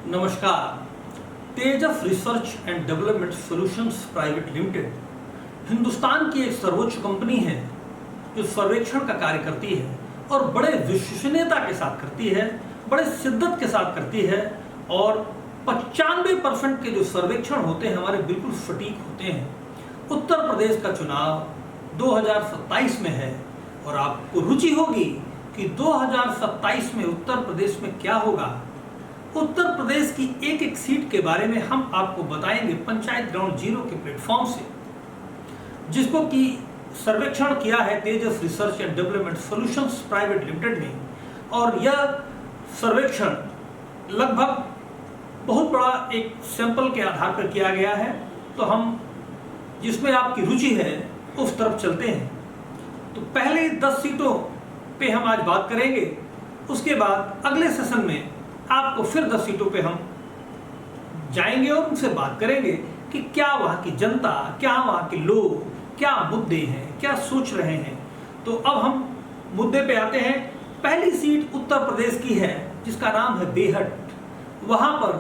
नमस्कार। Tejas research and development solutions private limited Hindustan की एक सर्वोच्च कंपनी है जो सर्वेक्षण का कार्य करती है और बड़े विश्वसनीयता के साथ करती है, बड़े शिद्दत के साथ करती है और 95% के जो सर्वेक्षण होते हैं हमारे बिल्कुल सटीक होते हैं। उत्तर प्रदेश का चुनाव 2027 में है और आपको रुचि होगी कि 2027 में उत्तर प्रदेश में क्या होगा। उत्तर प्रदेश की एक एक सीट के बारे में हम आपको बताएंगे पंचायत ग्राउंड जीरो के प्लेटफॉर्म से, जिसको कि सर्वेक्षण किया है Tejas research and development solutions private limited ने। और यह सर्वेक्षण लगभग बहुत बड़ा एक सैंपल के आधार पर किया गया है, तो हम जिसमें आपकी रुचि है उस तरफ चलते हैं। तो पहले 10 सीटों पे हम आज बात करेंगे, उसके बाद अगले सेशन में आपको फिर 10 सीटों पे हम जाएंगे और उनसे बात करेंगे कि क्या वहाँ की जनता, क्या वहाँ के लोग, क्या मुद्दे हैं, क्या सोच रहे हैं। तो अब हम मुद्दे पे आते हैं। पहली सीट उत्तर प्रदेश की है जिसका नाम है बेहट। वहाँ पर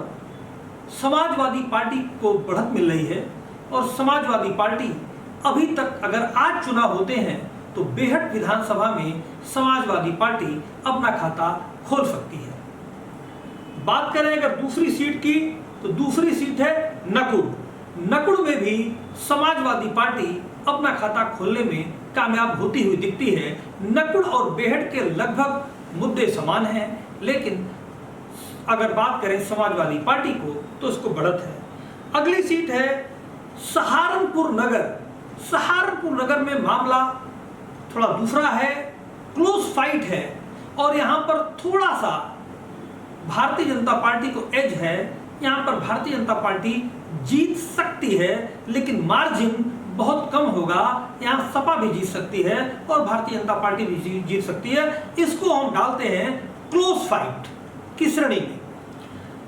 समाजवादी पार्टी को बढ़त मिल रही है और समाजवादी पार्टी अभी तक अगर आज चुनाव होते हैं तो बेहट विधानसभा में समाजवादी पार्टी अपना खाता खोल सकती है। बात करें अगर दूसरी सीट की, तो दूसरी सीट है नकुड़। नकुड़ में भी समाजवादी पार्टी अपना खाता खोलने में कामयाब होती हुई दिखती है। नकुड़ और बेहट के लगभग मुद्दे समान हैं, लेकिन अगर बात करें समाजवादी पार्टी को तो उसको बढ़त है। अगली सीट है सहारनपुर नगर। सहारनपुर नगर में मामला थोड़ा दूसरा है, क्लोज फाइट है और यहाँ पर थोड़ा सा भारतीय जनता पार्टी को एज है। यहाँ पर भारतीय जनता पार्टी जीत सकती है, लेकिन मार्जिन बहुत कम होगा। यहाँ सपा भी जीत सकती है और भारतीय जनता पार्टी भी जीत सकती है। इसको हम डालते हैं क्लोज फाइट की श्रेणी में।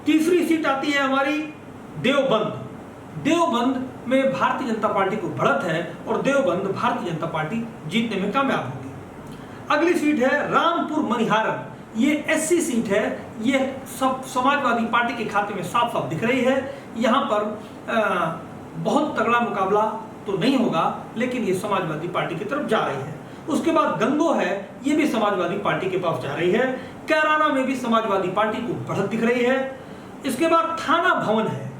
तीसरी सीट आती है हमारी देवबंद। देवबंद में भारतीय जनता पार्टी को बढ़त है और देवबंद भारतीय जनता पार्टी जीतने में कामयाब होगी। अगली सीट है रामपुर मनिहारन। ये एससी सीट है, ये सब समाजवादी पार्टी के खाते में साफ साफ दिख रही है। यहाँ पर बहुत तगड़ा मुकाबला तो नहीं होगा, लेकिन ये समाजवादी पार्टी की तरफ जा रही है। उसके बाद गंगो है, ये भी समाजवादी पार्टी के पास जा रही है। कैराना में भी समाजवादी पार्टी को बढ़त दिख रही है। इसके बाद थाना भवन है,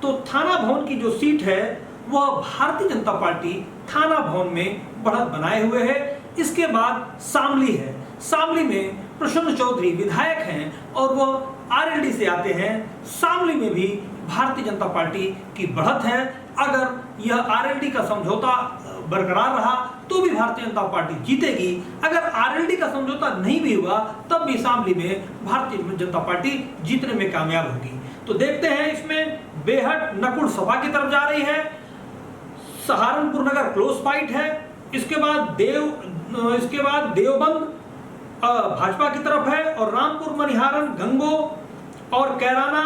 तो थाना भवन की जो सीट है वह भारतीय जनता पार्टी थाना भवन में बढ़त बनाए हुए है। इसके बाद शामली है। शामली में प्रसन्न चौधरी विधायक हैं और वो आरएलडी से आते हैं। शामली में भी भारतीय जनता पार्टी की बढ़त है। अगर यह आरएलडी का समझौता बरकरार रहा तो भी भारतीय जनता पार्टी जीतेगी। अगर आरएलडी का समझौता नहीं भी हुआ तब भी शामली में भारतीय जनता पार्टी जीतने में कामयाब होगी। तो देखते हैं, इसमें बेहट नकुड़ सपा की तरफ जा रही है, सहारनपुर नगर क्लोज फाइट है। इसके बाद देवबंद भाजपा की तरफ है और रामपुर मनिहारन, गंगो और कैराना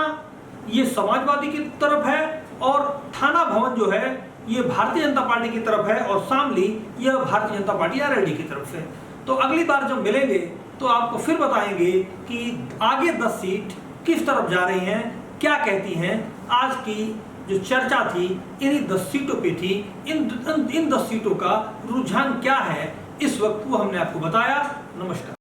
ये समाजवादी की तरफ है और थाना भवन जो है ये भारतीय जनता पार्टी की तरफ है और शामली यह भारतीय जनता पार्टी आरएलडी की तरफ से। तो अगली बार जब मिलेंगे तो आपको फिर बताएंगे कि आगे 10 सीट किस तरफ जा रही हैं, क्या कहती हैं। आज की जो चर्चा थी इन्हीं 10 सीटों पे थी। इन 10 सीटों का रुझान क्या है इस वक्त वो हमने आपको बताया। नमस्कार।